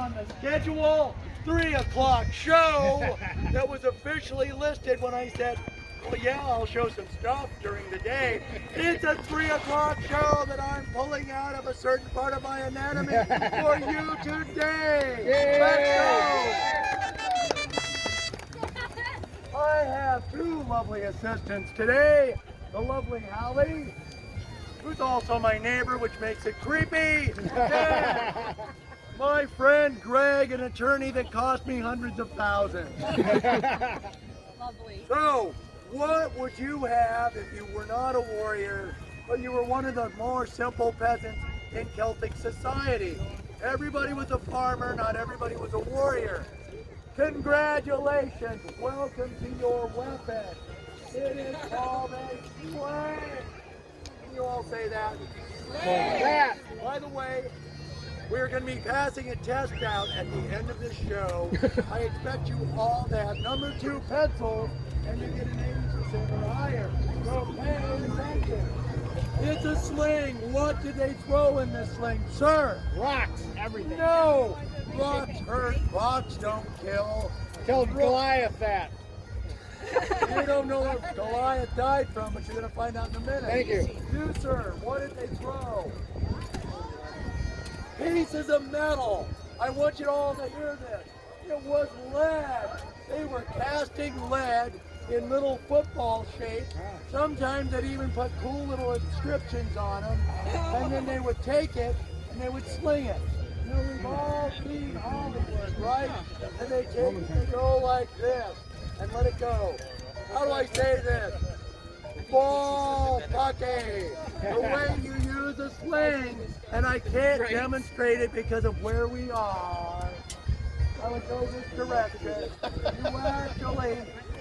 on the schedule. 3 o'clock show that was officially listed when I said, well, yeah, I'll show some stuff during the day. It's a 3 o'clock show that I'm pulling out of a certain part of my anatomy for you today. Yay! Let's go! I have 2 lovely assistants today. The lovely Hallie, who's also my neighbor, which makes it creepy. And my friend Greg, an attorney that cost me hundreds of thousands. Lovely. So, what would you have if you were not a warrior, but you were one of the more simple peasants in Celtic society? Everybody was a farmer, not everybody was a warrior. Congratulations, welcome to your weapon. It is called a sling. Can you all say that? That. By the way, we're going to be passing a test out at the end of this show. I expect you all to have number 2 pencils and to get an 80% or higher. So pay attention. It's a sling. What did they throw in this sling, sir? Rocks. Everything. No! Rocks hurt. Rocks don't kill. Tell Goliath that. You don't know where Goliath died from, but you're going to find out in a minute. Thank you. You, sir, what did they throw? Pieces of metal. I want you all to hear this. It was lead. They were casting lead in little football shapes. Sometimes they'd even put cool little inscriptions on them. And then they would take it and they would sling it. You know, we've all seen Hollywood, right? And they take it and go like this and let it go. How do I say this? Ball pucky. The way you use a sling, and I can't demonstrate it because of where we are. I would go this direction. You actually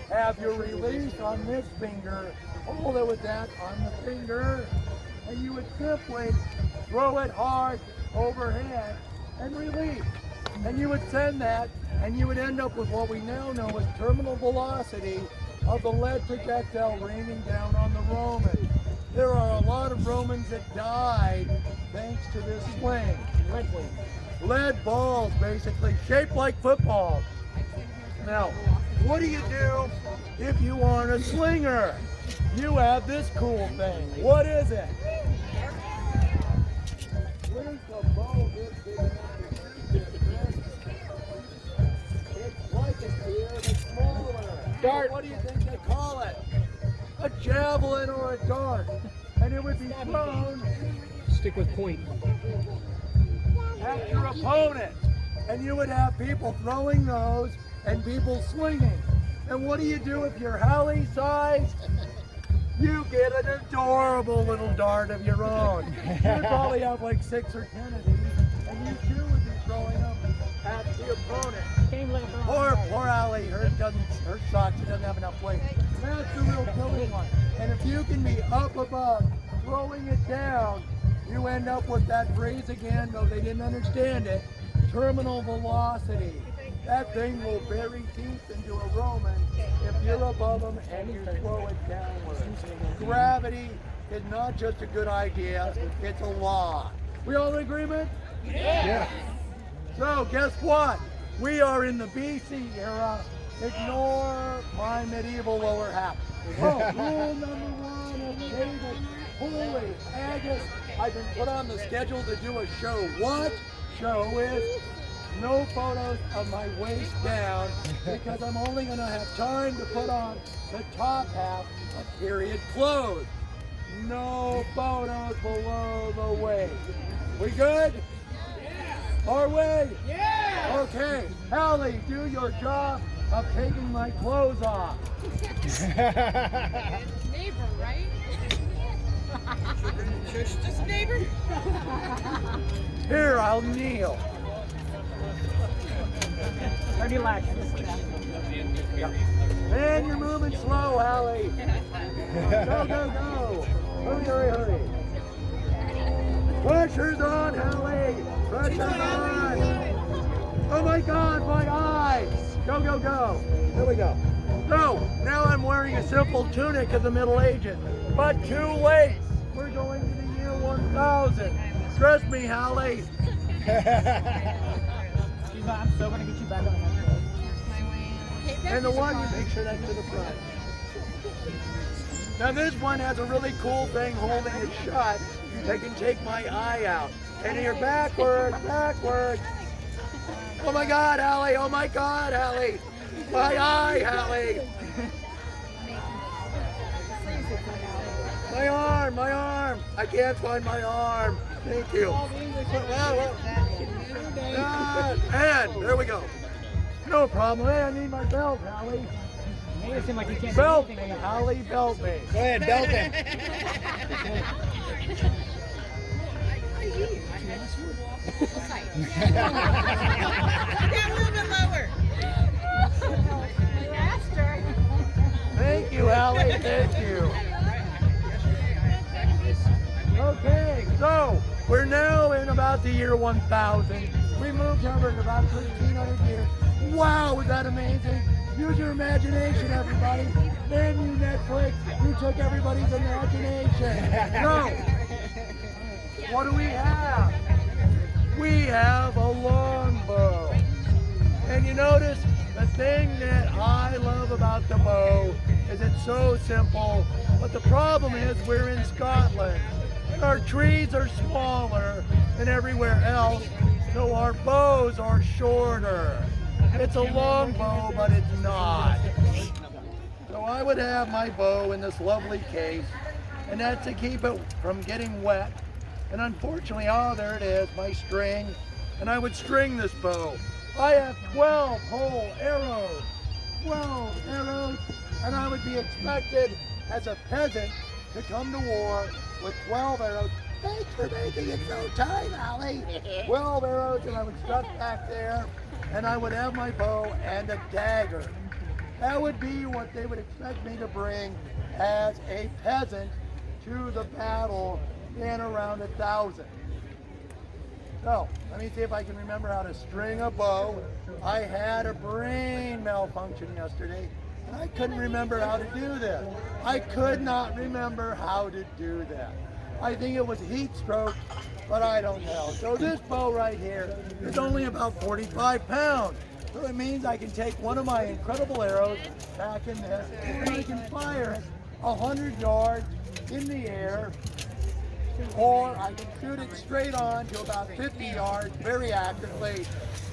have your release on this finger, hold it with that on the finger, and you would simply throw it hard overhead and release. And you would send that, and you would end up with what we now know as terminal velocity of the lead projectile raining down on the Romans. There are a lot of Romans that died thanks to this sling. Lead balls, basically, shaped like footballs. Now, what do you do if you aren't a slinger? You have this cool thing. What is it? Where's the bow this big enough to shoot this? It's like a spear, but smaller. Dart. What do you think they call it? A javelin or a dart. And it would be thrown Stick with point. at your opponent. And you would have people throwing those and people swinging. And what do you do if you're Hallie size? You get an adorable little dart of your own. You'd probably have like 6 or 10 of these, and you too would be throwing them at the opponent. Poor Hallie, her socks, she doesn't have enough weight. That's the real killing one. And if you can be up above, throwing it down, you end up with that phrase again, though they didn't understand it, terminal velocity. That thing will bury teeth into a Roman if you're above them and you throw it downward. Gravity is not just a good idea, it's a law. We all in agreement? Yeah. So guess what? We are in the BC era. Ignore my medieval lower half. Oh, rule number 1 of David. Holy Agus. I've been put on the schedule to do a show. What show is? No photos of my waist down because I'm only going to have time to put on the top half of period clothes. No photos below the waist. We good? Yeah. Are we? Yeah. Okay. Hallie, do your job of taking my clothes off. Neighbor, right? Just neighbor. Here, I'll kneel. Relax. Man, you're moving slow, Hallie. Go, go, go. Hurry, hurry, hurry. Pressure's on, Hallie. Pressure's on. Oh my God, my eyes. Go, go, go. Here we go. So, now I'm wearing a simple tunic of the Middle Ages. But too late. We're going to the year 1000. Trust me, Hallie. She's I'm so gonna get you back on the next road. And the one, you make sure that's to the front. Now this one has a really cool thing holding it shut that can take my eye out. And here, backwards, backwards. Oh my God, Hallie, oh my God, Hallie. My eye, Hallie. My arm, my arm. I can't find my arm. Thank you. And there we go. No problem. Hey, I need my belt, Hallie. You made it seem like you can't Belt do me, anything. Hallie, belt me. Go ahead, belt him. Down a little bit lower. Thank you, Hallie. Thank you. Okay, so we're now in about the year 1000. We moved over in about 1300 years. Wow, was that amazing? Use your imagination, everybody. Then you Netflix, you took everybody's imagination. So, what do we have? We have a longbow. And you notice the thing that I love about the bow is it's so simple, but the problem is we're in Scotland and our trees are smaller than everywhere else, so our bows are shorter. It's a long bow, but it's not. So I would have my bow in this lovely case, and that's to keep it from getting wet. And unfortunately, oh, there it is, my string. And I would string this bow. I have 12 whole arrows, 12 arrows, and I would be expected as a peasant to come to war with 12 arrows. Thanks for making it so tight, Allie. 12 arrows, and I would strut back there, and I would have my bow and a dagger. That would be what they would expect me to bring as a peasant to the battle in around 1000. So, let me see if I can remember how to string a bow. I had a brain malfunction yesterday, and I couldn't remember how to do this. I could not remember how to do that. I think it was heat stroke, but I don't know. So this bow right here is only about 45 pounds. So it means I can take one of my incredible arrows back in this, and I can fire it 100 yards in the air, or I can shoot it straight on to about 50 yards very accurately.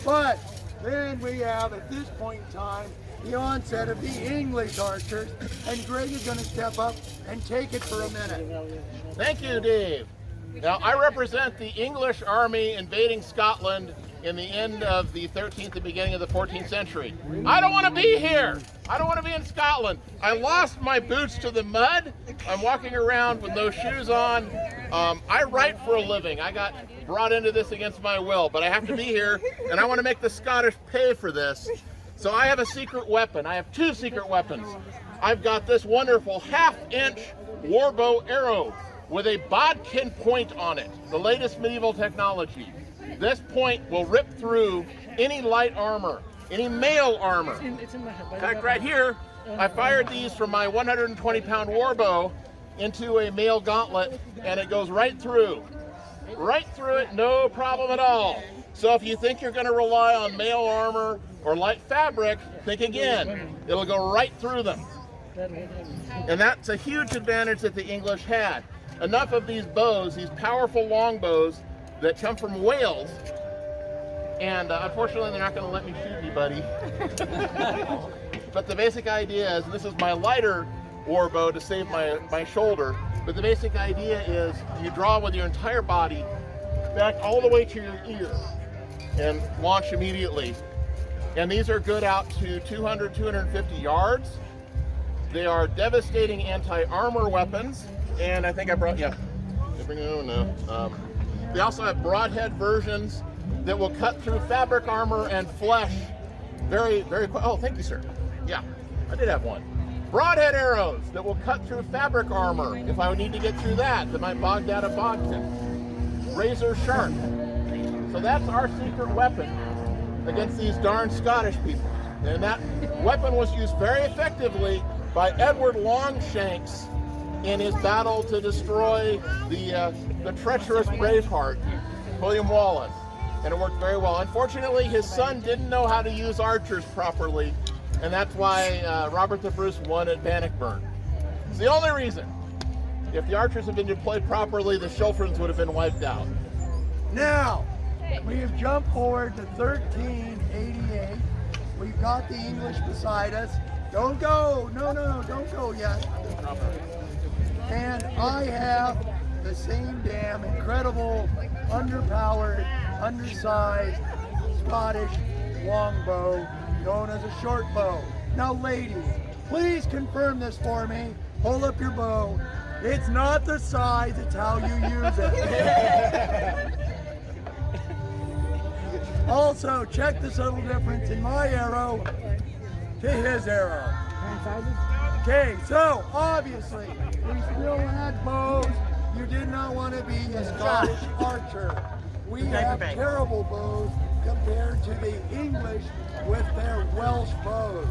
But then we have, at this point in time, the onset of the English archers, and Greg is going to step up and take it for a minute. Thank you, Dave. Now, I represent the English army invading Scotland in the end of the 13th and beginning of the 14th century. I don't want to be here. I don't want to be in Scotland. I lost my boots to the mud. I'm walking around with no shoes on. I write for a living. I got brought into this against my will, but I have to be here, and I want to make the Scottish pay for this. So I have a secret weapon. I have two secret weapons. I've got this wonderful half-inch warbow arrow with a bodkin point on it, the latest medieval technology. This point will rip through any light armor, any mail armor. In fact, right here, I fired these from my 120-pound warbow into a mail gauntlet, and it goes right through it, no problem at all. So if you think you're going to rely on mail armor or light fabric, think again. It'll go right through them. And that's a huge advantage that the English had. Enough of these bows, these powerful long bows that come from Wales, and unfortunately they're not going to let me shoot anybody. But the basic idea is, and this is my lighter warbow to save my shoulder, but the basic idea is you draw with your entire body back all the way to your ear and launch immediately. And these are good out to 200, 250 yards. They are devastating anti-armor weapons, and I think I brought, yeah. They also have broadhead versions that will cut through fabric armor and flesh very, very quick. Oh, thank you, sir. Yeah, I did have one. Broadhead arrows that will cut through fabric armor if I would need to get through that might bog down a bodkin. Razor sharp. So that's our secret weapon against these darn Scottish people. And that weapon was used very effectively by Edward Longshanks in his battle to destroy the treacherous Braveheart, William Wallace. and it worked very well. Unfortunately, his son didn't know how to use archers properly, and that's why Robert the Bruce won at Bannockburn. It's the only reason. If the archers had been deployed properly, the Schulfrens would have been wiped out. Now, we have jumped forward to 1388. We've got the English beside us. Don't go, no, don't go yet. And I have the same damn incredible, underpowered, undersized Scottish longbow known as a short bow. Now ladies, please confirm this for me. Hold up your bow. It's not the size, it's how you use it. Also, check the subtle difference in my arrow to his arrow. Okay, so obviously, we still had bows. You did not want to be a Scottish archer. We have terrible bows compared to the English with their Welsh bows.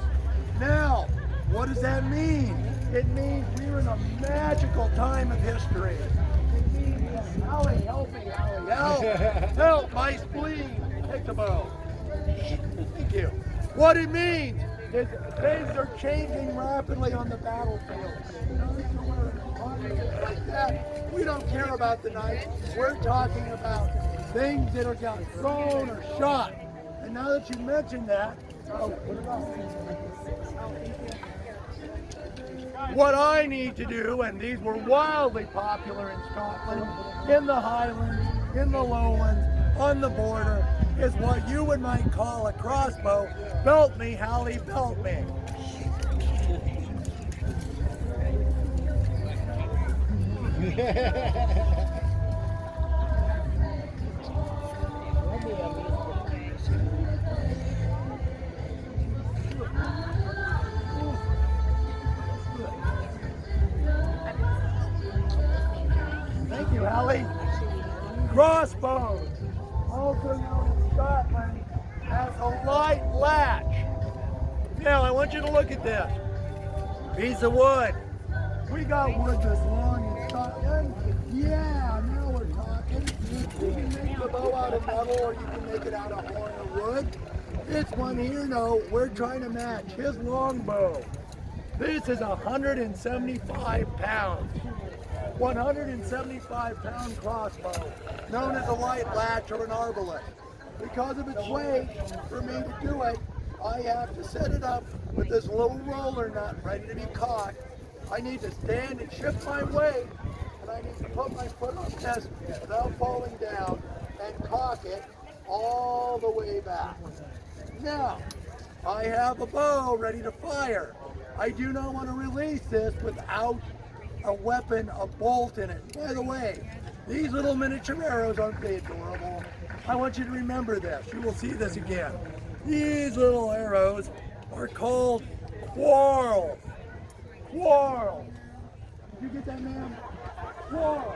Now, what does that mean? It means we're in a magical time of history. It means that, Allie, help me, Allie, help my spleen. Take the bow. Thank you. What it means is things are changing rapidly on the battlefield. Like that, we don't care about the night. We're talking about things that are got thrown or shot. And now that you mentioned that, what I need to do, and these were wildly popular in Scotland, in the Highlands, in the Lowlands, on the border, is what you would might call a crossbow. Belt me, Hallie, belt me. Thank you, Hallie. Crossbows, also known in Scotland as a light latch. Now, I want you to look at this. Piece of wood. We got wood this long in Scotland. Yeah, now we're talking. You can make the bow out of metal or you can make it out of horn or wood. This one here, no, we're trying to match his longbow. This is 175 pounds. 175-pound crossbow, known as a light latch or an arbalest. Because of its weight, for me to do it, I have to set it up with this little roller nut ready to be cocked. I need to stand and shift my weight, and I need to put my foot on this without falling down and cock it all the way back. Now, I have a bow ready to fire. I do not want to release this without a weapon, a bolt in it. By the way, these little miniature arrows, aren't they adorable? I want you to remember this. You will see this again. These little arrows are called quarrels. Quarrels. Did you get that, ma'am? Quarrels.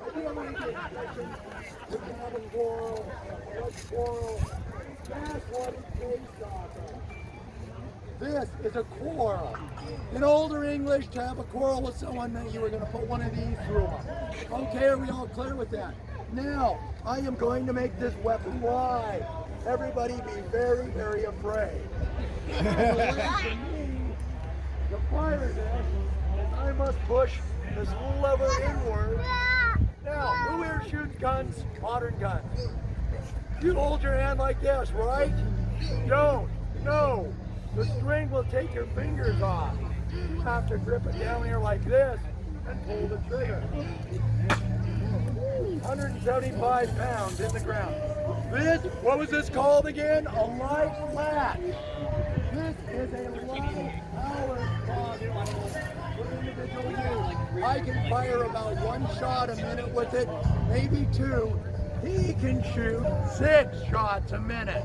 If you have any questions, you can have a quarrel. What's quarrel? That's what it's based off of. This is a quarrel. In older English, to have a quarrel with someone meant you were going to put one of these through them. Okay, are we all clear with that? Now, I am going to make this weapon live. Everybody be very, very afraid. And the way for me to fire this is I must push this lever inward. Now, who here shoots guns, modern guns? You hold your hand like this, right? Don't. No. The string will take your fingers off. You have to grip it down here like this and pull the trigger. 175 pounds in the ground. This, what was this called again? A light latch. This is a light powered crossbow for individual use. I can fire about one shot a minute with it, maybe two. He can shoot 6 shots a minute.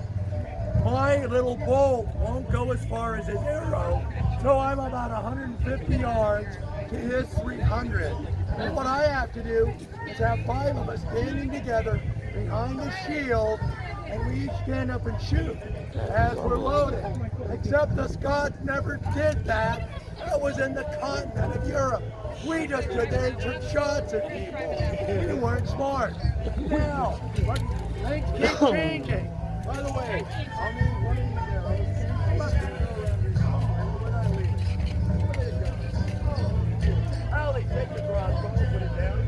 My little bolt won't go as far as his arrow, so I'm about 150 yards to his 300. And what I have to do is have 5 of us standing together behind a shield, and we each stand up and shoot as we're loaded. Except the Scots never did that, That was in the continent of Europe. We just today took shots at people. We weren't smart. Now, things keep changing. By the way, I'll need one of you girls. I'm not going to go around here somewhere. We're not leaving. Where did it go? Allie, take the crossbow, put it down.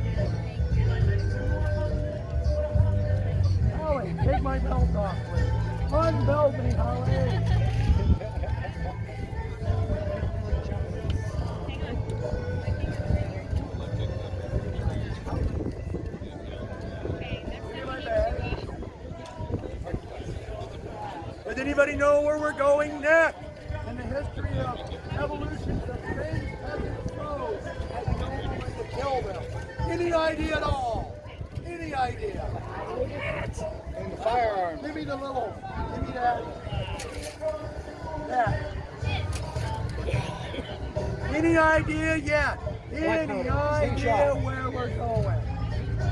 Allie, take my belt off, please. Unbelt me, Holly. Does anybody know where we're going next in the history of evolution of things peasant foes as no one to kill them? Any idea at all? Any idea? And the firearms. Give me the little, give me that. That. Any idea yet? Any idea where we're going?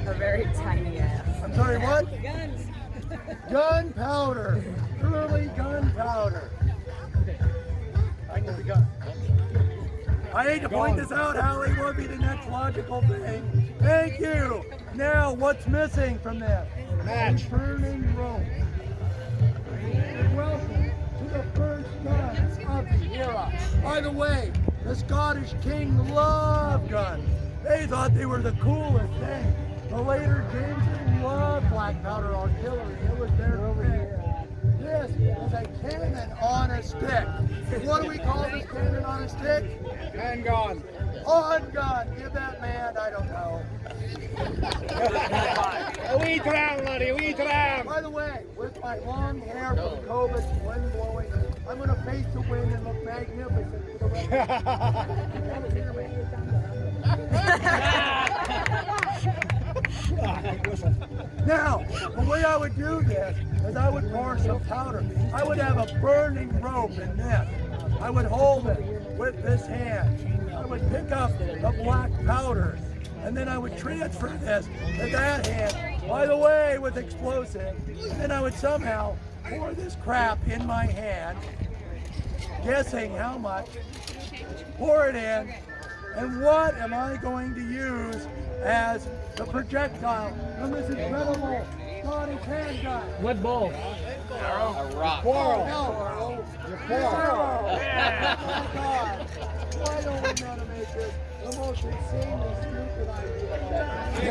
A very tiny ass. I'm sorry, what? Guns. Gunpowder. Early gunpowder. I need the gun. I hate to point this out, Hallie. What would be the next logical thing? Thank you. Now, what's missing from this? Match. Burning rope. Welcome to the first guns of the era. By the way, the Scottish king loved guns. They thought they were the coolest thing. The later Jameses loved black powder artillery. It was their thing. This is a cannon on a stick. What do we call this cannon on a stick? Handgun. On gun. Give that man, I don't know. A wee tram, laddie, a wee tram. By the way, with my long hair from COVID, wind blowing, I'm going to face the wind and look magnificent for the Now, the way I would do this is I would pour some powder. I would have a burning rope in this. I would hold it with this hand. I would pick up the black powder, and then I would transfer this to that hand, by the way, with explosive. Then I would somehow pour this crap in my hand, guessing how much, pour it in, and what am I going to use as the projectile from this incredible Scottish handgun? What ball? A rock. Quarrel. Arrow. Your quarrel. Oh my God. Why don't we know to make this the most insanely stupid idea?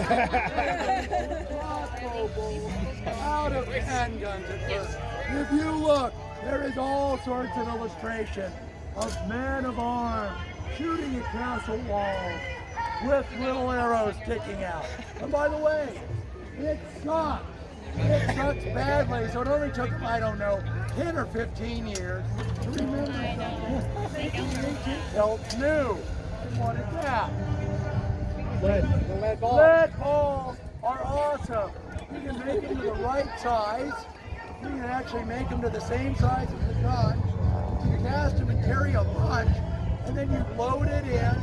Crossbow bolts out of handguns at first. If you look, there is all sorts of illustration of men of arms shooting at castle walls with little arrows sticking out. And by the way, it sucks. It sucks badly, so it only took them, I don't know, 10 or 15 years to remember something else new. And what is that? The lead ball. Lead balls are awesome. You can make them to the right size. You can actually make them to the same size as the gun. You cast them and carry a punch, and then you load it in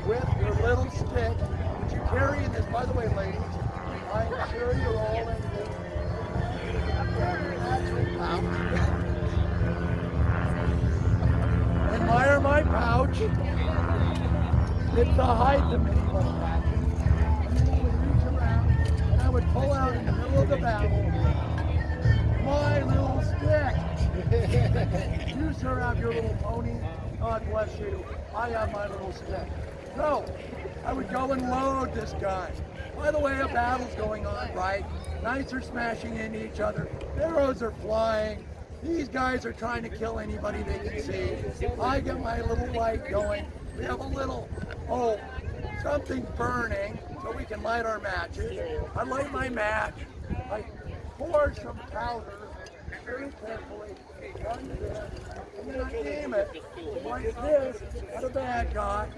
with your little stick, which you carry in this. By the way, ladies, I'm sure you're all in this natural pouch. Admire my pouch. It's the height of anyone patches. And then I would reach around and I would pull out in the middle of the battle my little stick. You, sir, have your little pony. God bless you. I have my little stick. So, I would go and load this gun. By the way, a battle's going on, right? Knights are smashing into each other. Arrows are flying. These guys are trying to kill anybody they can see. I get my little light going. We have a little, something burning so we can light our matches. I light my match. I pour some powder very carefully on this, and then I aim it like this at a bad guy.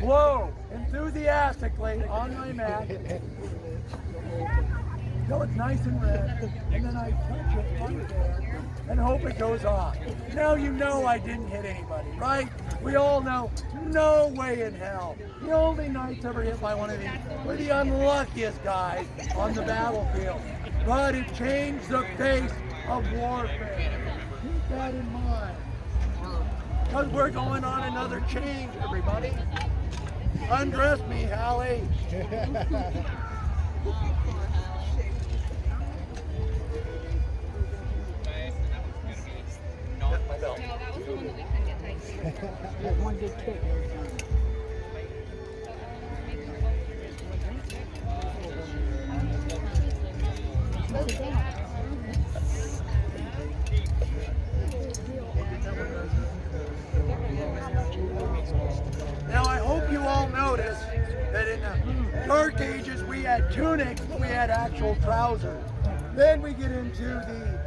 Blow enthusiastically on my mat till it's nice and red, and then I touch it right there and hope it goes off. Now you know I didn't hit anybody, right? We all know, no way in hell. The only knights ever hit by one of these were the unluckiest guys on the battlefield. But it changed the face of warfare. Keep that in mind. Because we're going on another change, everybody. Undress me, Hallie. One good kick. Now I hope you all notice that in the Dark Ages we had tunics, but we had actual trousers. Then we get into the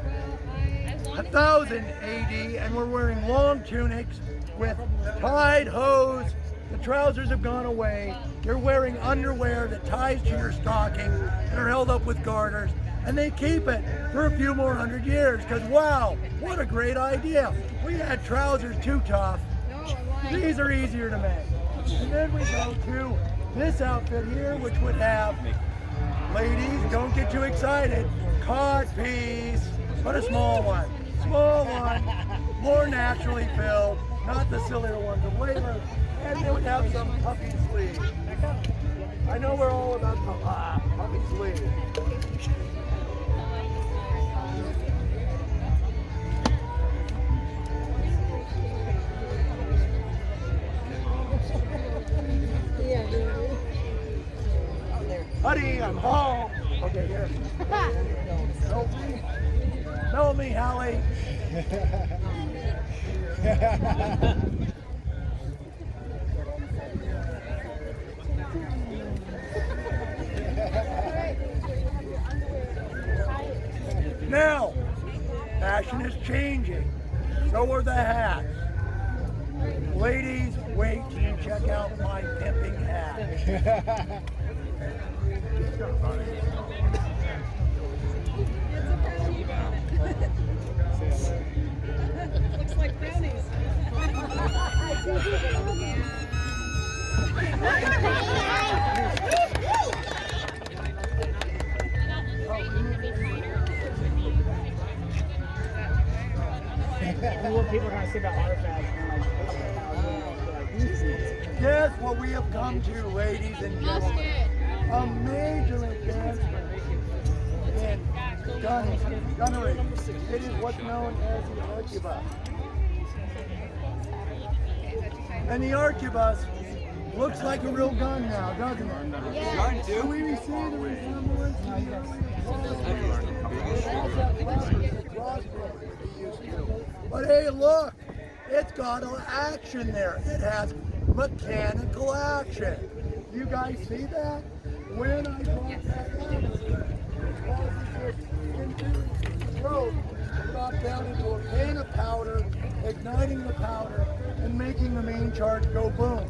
1000 AD and we're wearing long tunics with tied hose. The trousers have gone away. You're wearing underwear that ties to your stocking and are held up with garters. And they keep it for a few more hundred years because wow, what a great idea. We had trousers too tough. These are easier to make. And then we go to this outfit here, which would have, ladies, don't get too excited, cod piece, but a small one. Small one, more naturally filled, not the sillier ones of labor. And they would have some puffy sleeves. I know we're all about the puffy sleeves. Honey, I'm home. Okay, here. Know me, Hallie. Now, fashion is changing. So are the hats. Ladies, wait till you check out my pimping hat. Looks like brownies. What people are going to say about artifacts. Guess what we have come to, ladies and gentlemen? A major advancement in gunnery. It is what's known as the arquebus. And the arquebus looks like a real gun now, doesn't it? Mine too. Do we see the resemblance? But hey, look, it's got an action there. It has mechanical action. You guys see that? When I drop that lever, it causes it into rope, drop down into a pan of powder, igniting the powder, and making the main charge go boom.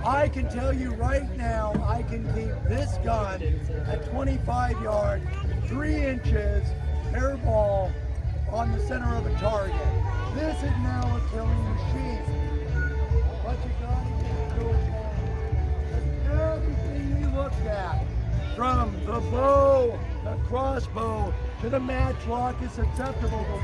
I can tell you right now, I can keep this gun at 25 yards, 3 inches, air ball on the center of a target. This is now a killing machine. But you gotta get to it. Everything we looked at, from the bow, the crossbow, to the matchlock is susceptible to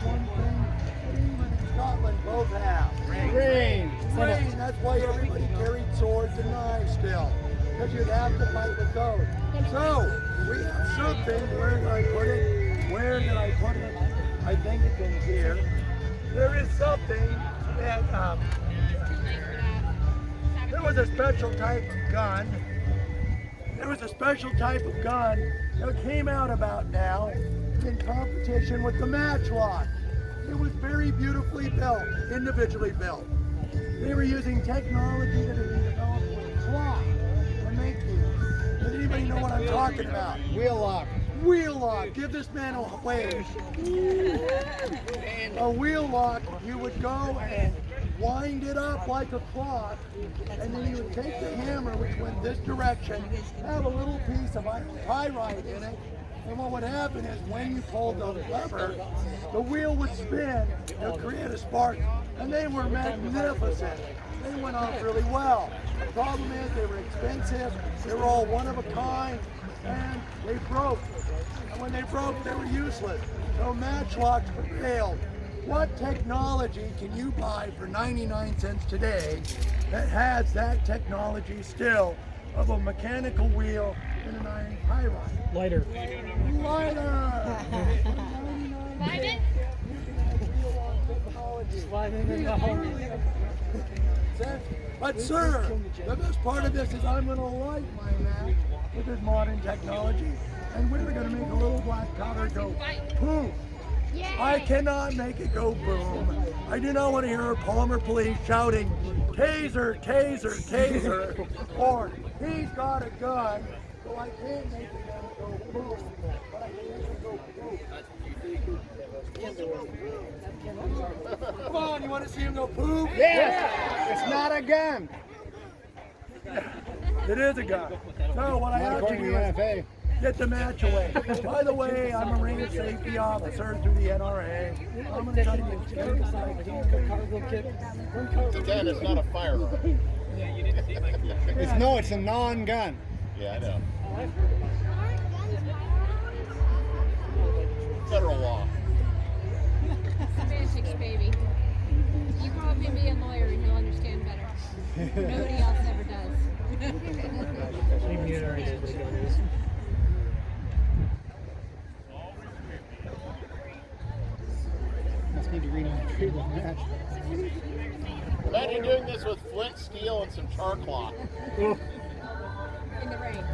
one thing that England and Scotland both have. Rain. Rain, that's why everybody carried swords and knives still, because you'd have to fight with those. So, we have something, where did I put it? Where did I put it? I think it's in here. There is something that, there was a special type of gun. There was a special type of gun that came out about now in competition with the matchlock. It was very beautifully built, individually built. They were using technology that had been developed with cloth to make these. Does anybody know what I'm talking about? Wheel lock. Wheel lock. Give this man a wave. A wheel lock, you would go and wind it up like a clock, and then you would take the hammer, which went this direction, have a little piece of pyrite in it, and what would happen is when you pulled the lever, the wheel would spin, it would create a spark, and they were magnificent. They went off really well. The problem is they were expensive, they were all one of a kind, and they broke. And when they broke, they were useless. So matchlocks prevailed. What technology can you buy for 99 cents today that has that technology still of a mechanical wheel and an iron tie rod? Lighter. Lighter! But sir, the best part of this is I'm going to light my match with this modern technology, and we're going to make a little black powder go poof. I cannot make it go boom. I do not want to hear Palmer police shouting, taser, taser, taser, or he's got a gun, so I can't make it go boom, but I can make it go poof. Come on, you want to see him go poof? Yes! It's not a gun. It is a gun. So what I Not have to according to do the is NFA. get the match away. By the way, I'm a Marine safety officer through the NRA. I'm going to tell you Again, it's not a firearm. It's a non-gun. Yeah, I know. Federal law. Semantics, baby. You probably be a lawyer and you'll understand better. Nobody else ever does. Must need to read and retrieve the match. Imagine doing this with flint, steel, and some char cloth. In the rain.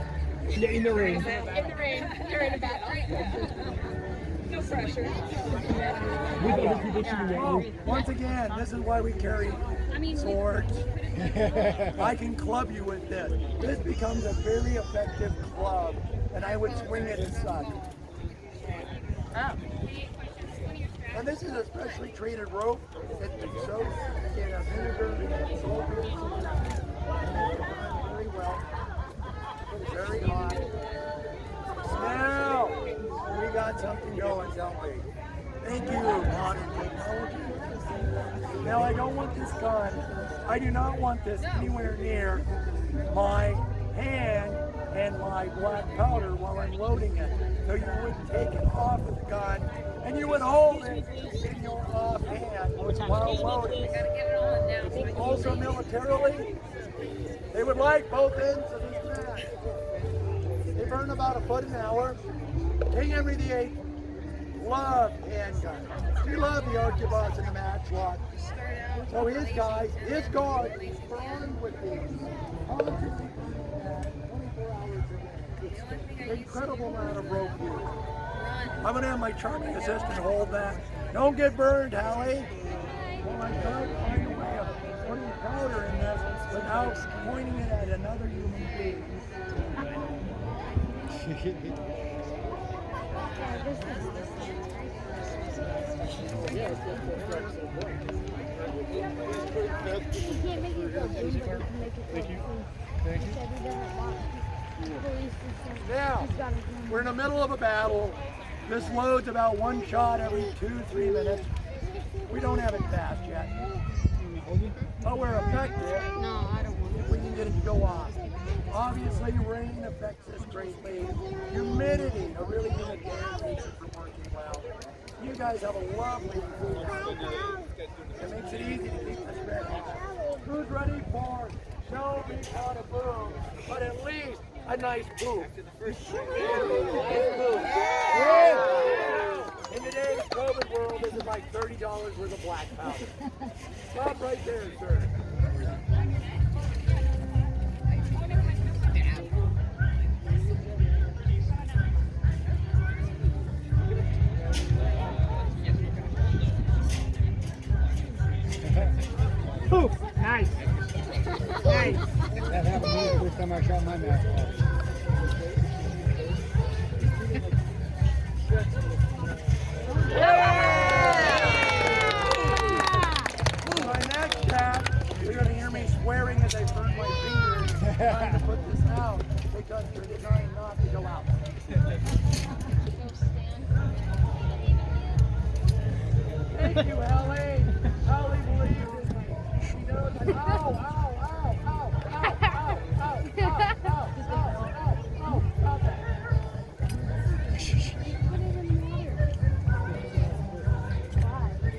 In the rain. In the rain. You're in a battle. No pressure. Well, once again, this is why we carry swords. I can club you with this. This becomes a very effective club, and I would swing it as such. And this is a specially treated rope. It's been soaked in a vinegar and saltpeter very well. It's very hot. Now we got something going, don't we? Thank you, modern technology. Now I don't want this gun. I do not want this anywhere near my hand and my black powder while I'm loading it. So you would take it off of the gun and you would hold it in your off hand while loading. Also militarily, they would like both ends of this match. They burn about a foot an hour. King Henry VIII loved handguns. He loved the arquebus and the matchlock. So his guys, his guards, were armed with these. Constantly burning that 24 hours a day. Incredible amount of rope use. I'm going to have my charming assistant hold that. Don't get burned, Hallie. Well, I'm trying to find a way of putting powder in this without pointing it at another human being. Now, we're in the middle of a battle. This loads about one shot every 2-3 minutes. We don't have it fast yet. But we're effective. No, I don't want it. We can get it to go off. Obviously, rain affects this greatly. Humidity, a really humid day makes it from working well. You guys have a lovely food. It makes it easy to keep this ready. Who's ready for no big pot of boom, but at least a nice poop? In today's COVID world, this is like $30 worth of black powder. Stop right there, sir. Poof! Nice. Nice. That happened to me the first time I shot my match. My next tap, you're going to hear me swearing as I burn my fingers trying to put this out because they're trying not to go out. Thank you, Hallie. Hallie believes in me. She knows that. Ow, ow, ow, ow, ow, ow, ow, ow, ow, ow, ow, stop that.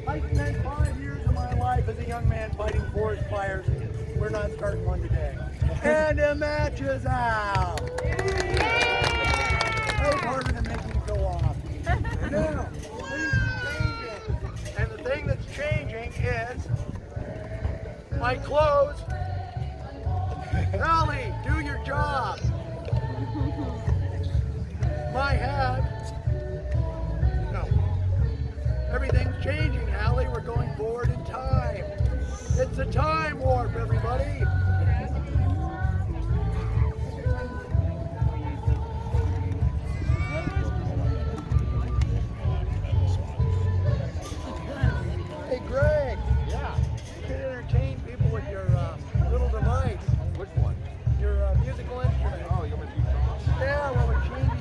I man fighting forest fires. We're not starting one today. And the match is out. That was harder than making it go off. Now, things are changing. And the thing that's changing is my clothes. Allie, do your job. My hat. No. Everything's changing, Allie. We're going forward in time. It's a time warp, everybody. Hey, Greg. Yeah. You can entertain people with your little device. Which one? Your musical instrument. Oh, you want me to do songs? Yeah, well, we're changing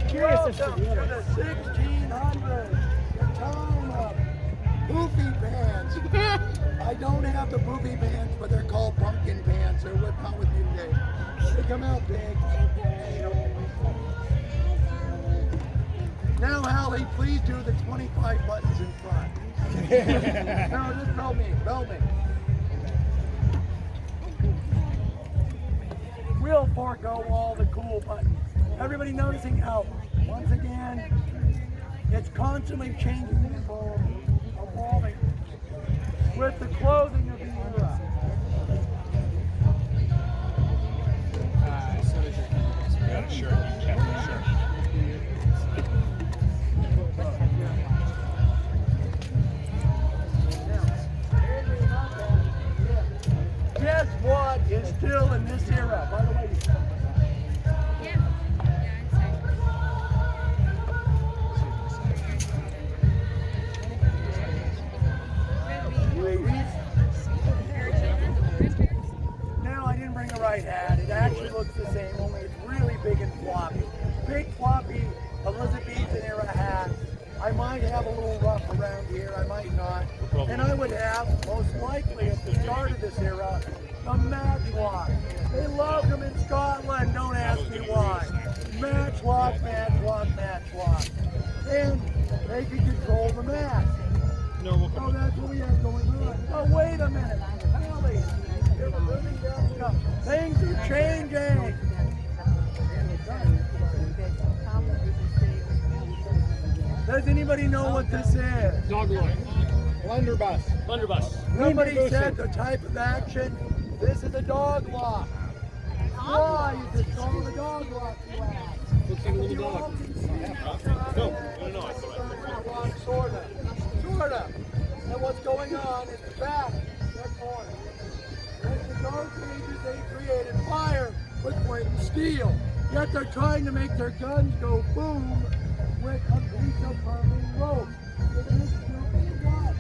Curious as to Welcome to the 1600s, the time of poofy pants. I don't have the poofy pants, but they're called pumpkin pants. They're with not with me today. They come out big. Now, Hallie, please do the 25 buttons in front. No, just bell me, bell me. We'll forego all the cool buttons. Everybody noticing how, once again, it's constantly changing and evolving with the clothing of the era. You got a shirt, you kept the shirt. Guess what is still in this era? By the way, ladies. Now I didn't bring the right hat. It actually looks the same, only it's really big and floppy. Big floppy Elizabethan era hat. I might have a little ruff around here, I might not. And I would have, most likely at the start of this era, a matchlock. They loved them in Scotland, don't ask me why. Matchlock, matchlock, matchlock. And they could control the match. No, Oh, that's what we have going on. Oh, wait a minute. Hallie, you're moving down the cup. Things are changing. Does anybody know what this is? Dog line. Blunderbuss. Blunderbuss. Somebody said the type of action. This is a dog lock. Why is it called a dog lock? Looks like a little dog. No, no, I thought Sort of. And what's going on is the back, that corner. In the Dark Ages, they created fire with flint and steel. Yet they're trying to make their guns go boom with a piece of burning rope. It is stupid what?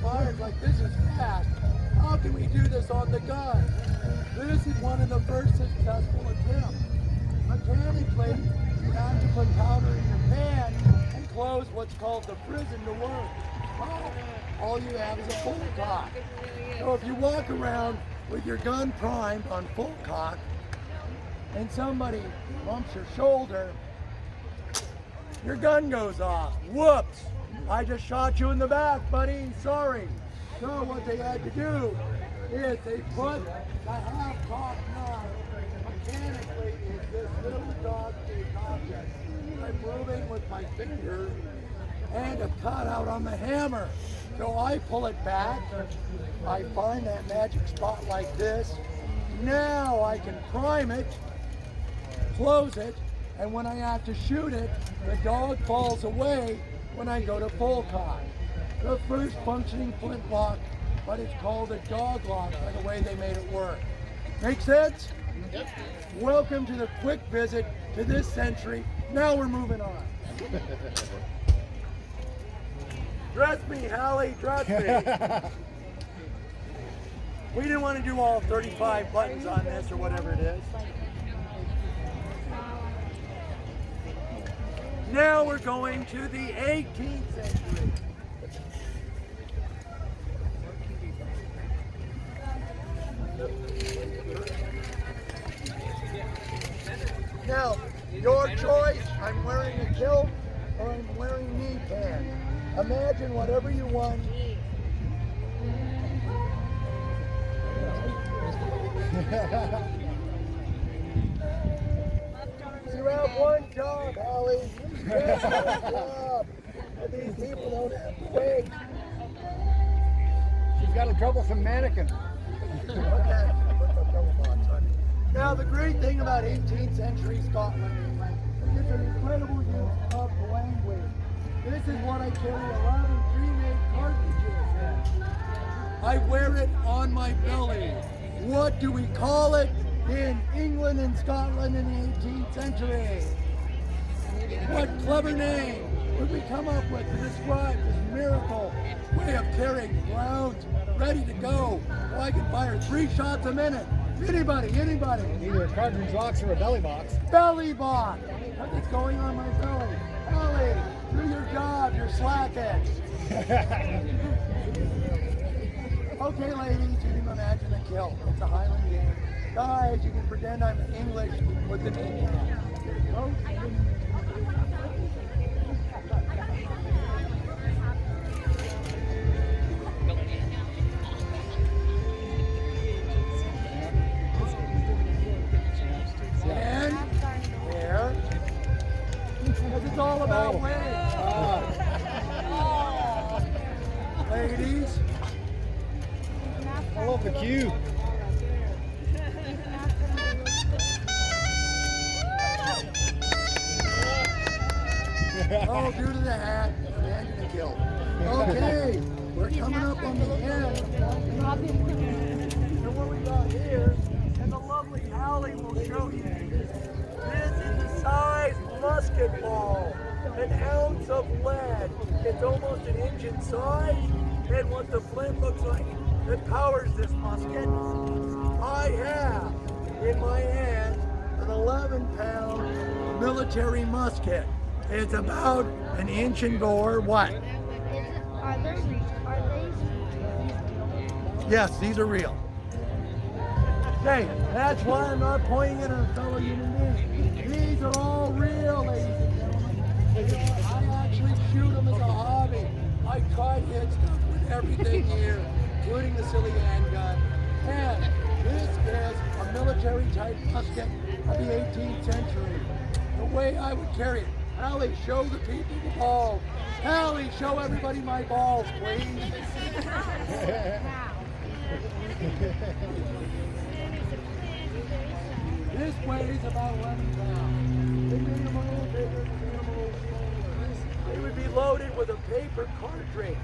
Fires like this is fast. How can we do this on the gun? This is one of the first successful attempts. Mechanically, you have to put powder in your pan and close what's called the prison to work. All you have is a full cock. So if you walk around with your gun primed on full cock and somebody bumps your shoulder, your gun goes off. Whoops! I just shot you in the back, buddy. Sorry. So what they had to do is they put the half-cock knife mechanically in this little dog-shaped object. I'm moving with my finger and a cutout on the hammer. So I pull it back. I find that magic spot like this. Now I can prime it, close it, and when I have to shoot it, the dog falls away when I go to full cock. The first functioning flintlock, but it's called a dog lock by the way they made it work. Make sense? Yep. Welcome to the quick visit to this century. Now we're moving on. Dress me, Hallie, dress me. We didn't want to do all 35 buttons on this or whatever it is. Now we're going to the 18th century. Now, your choice. I'm wearing a kilt. or I'm wearing knee pads. Imagine whatever you want. You have one job, Allie. You have one job. And these people don't have to wait. She's got a troublesome mannequin. Okay. Now, the great thing about 18th century Scotland is an incredible use of language. This is what I carry 11 pre-made cartridges in. I wear it on my belly. What do we call it in England and Scotland in the 18th century? What clever name would we come up with to describe this miracle way of carrying rounds ready to go? Well, I can fire 3 shots a minute. Anybody? Either a cartridge box or a belly box. Belly box. What's going on my belly? Ellie, do your job. You're slacking. Okay, ladies, you can imagine a kill. It's a Highland game. Guys, you can pretend I'm English with the knee. And there. Because it's all about winning. Ladies. I love the cue. Oh, due to the hat, and the kill. Okay, we're coming up on the end. And what we got here, and the lovely Hallie will show you. This is the size musket ball, an ounce of lead. It's almost an inch in size, and what the flint looks like that powers this musket. I have in my hand an 11-pound military musket. It's about an inch in bore. What? Are these? Yes, these are real. Okay, that's why I'm not pointing at a fellow human being. These are all real, ladies and gentlemen. I actually shoot them as a hobby. I try to hit stuff with everything here, including the silly handgun. And this is a military type musket of the 18th century. The way I would carry it. Hallie, show the people the balls. Hallie, show everybody my balls, please. This weighs about 11 pounds. They made them a little bigger, they made them a little smaller. They would be loaded with a paper cartridge.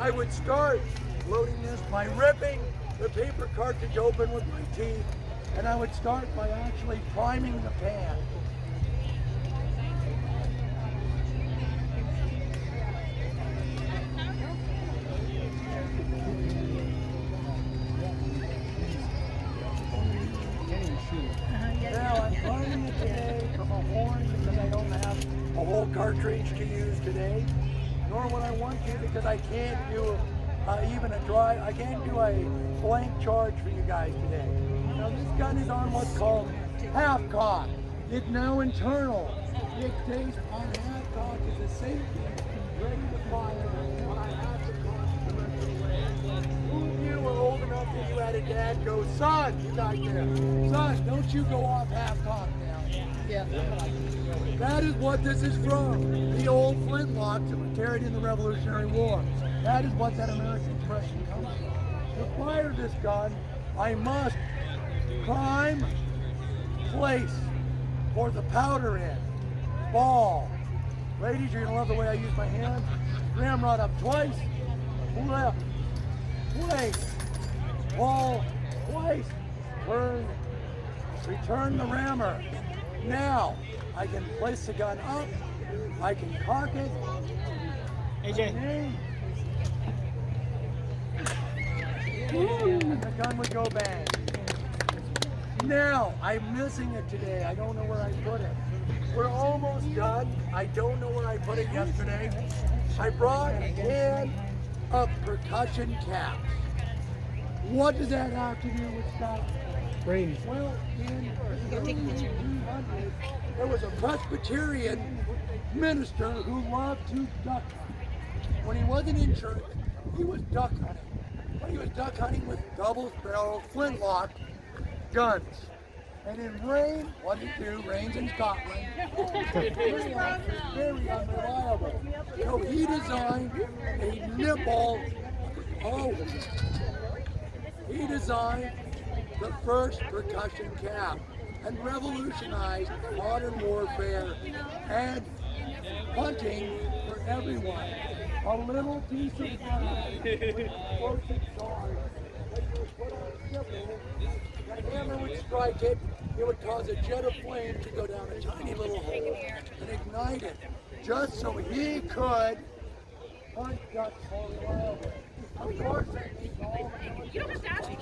I would start loading this by ripping the paper cartridge open with my teeth, and I would start by actually priming the pan. Now I'm priming it today from a horn because I don't have a whole cartridge to use today, nor would I want to because I can't do I can't do a blank charge for you guys today. Now this gun is on what's called half cock. It's now internal. It stays on half cock as a safety, ready to fire when I have to cock the rest of the way. Who of you were old enough that you had a dad go, son, you got there. Son, don't you go off half cock now. Yeah. That is what this is from. The old flintlocks that were carried in the Revolutionary War. That is what that American expression comes from. To fire this gun, I must prime, place, pour the powder in, ball. Ladies, you're gonna love the way I use my hands. Ramrod up twice, flip, place, ball, twice, turn, return the rammer. Now, I can place the gun up, I can cock it, AJ. and the gun would go bang. Now, I'm missing it today. I don't know where I put it. We're almost done. I don't know where I put it yesterday. I brought a can of percussion caps. What does that have to do with Scotland? Rain. Well, in 1800, there was a Presbyterian minister who loved to duck hunt. When he wasn't in church, he was duck hunting. But he was duck hunting with double-barrel flintlock guns. And in rain, what did he do? Rains in Scotland. Very unreliable. So he designed a nipple. He designed the first percussion cap and revolutionized modern warfare and hunting for everyone. A little piece of ground with explosive shards that you would put on a nipple. The hammer would strike it. It would cause a jet of flame to go down a tiny little hole and ignite it, just so he could hunt ducks more reliably. Of course, you don't have to ask me.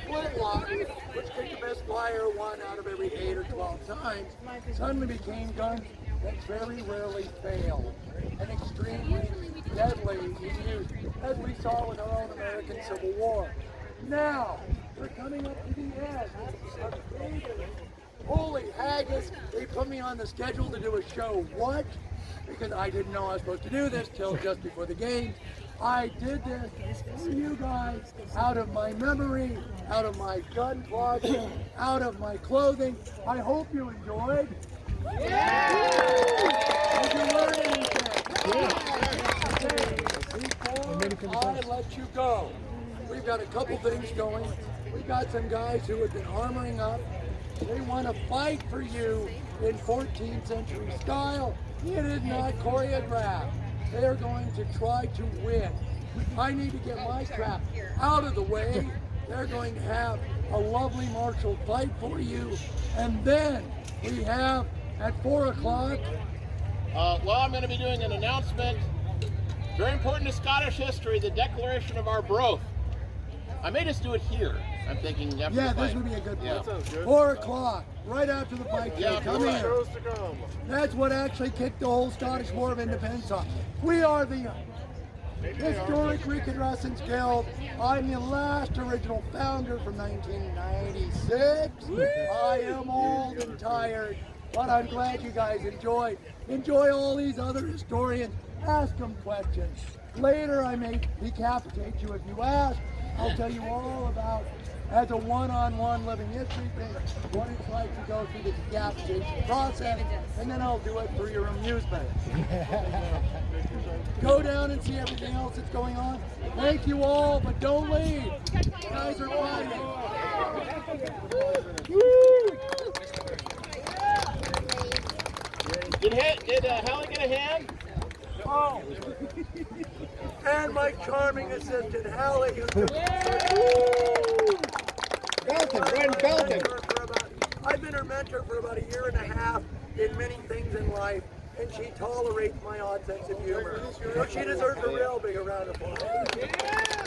Flintlock, which could the best flyer 1 out of every 8 or 12 times, suddenly became guns that very rarely failed and extremely deadly in use, as we saw with our own American Civil War. Now, we're coming up to the end of David. Holy haggis, they put me on the schedule to do a show. What? Because I didn't know I was supposed to do this till just before the game. I did this for you guys out of my memory, out of my gun closet, out of my clothing. I hope you enjoyed. Yeah! Did you learn anything? Yeah. Before I let you go, we've got a couple things going. We've got some guys who have been armoring up. They want to fight for you in 14th century style. It is not choreographed. They are going to try to win. I need to get my crap out of the way. They're going to have a lovely martial fight for you. And then we have at 4 o'clock. Well, I'm going to be doing an announcement. Very important to Scottish history, the declaration of Arbroath. I may just do it here. I'm thinking after the fight. This would be a good one. Yeah. That sounds good. 4 o'clock, right after the fight. Yeah, come in. That's what actually kicked the whole Scottish War of Independence off. We are the Historic Reconnaissance Guild. I'm the last original founder from 1996. I am old and tired, but I'm glad you guys enjoyed. Enjoy all these other historians. Ask them questions. Later I may decapitate you if you ask. I'll tell you all about, as a one-on-one living history thing, what it's like to go through the decapitation process, and then I'll do it for your amusement. Go down and see everything else that's going on. Thank you all, but don't leave. You guys are fighting. Did Hallie get a hand? Oh, and my charming assistant, Hallie. I've been her mentor for about 1.5 years in many things in life, and she tolerates my odd sense of humor. So she deserves a real big round of applause. Thank you, man.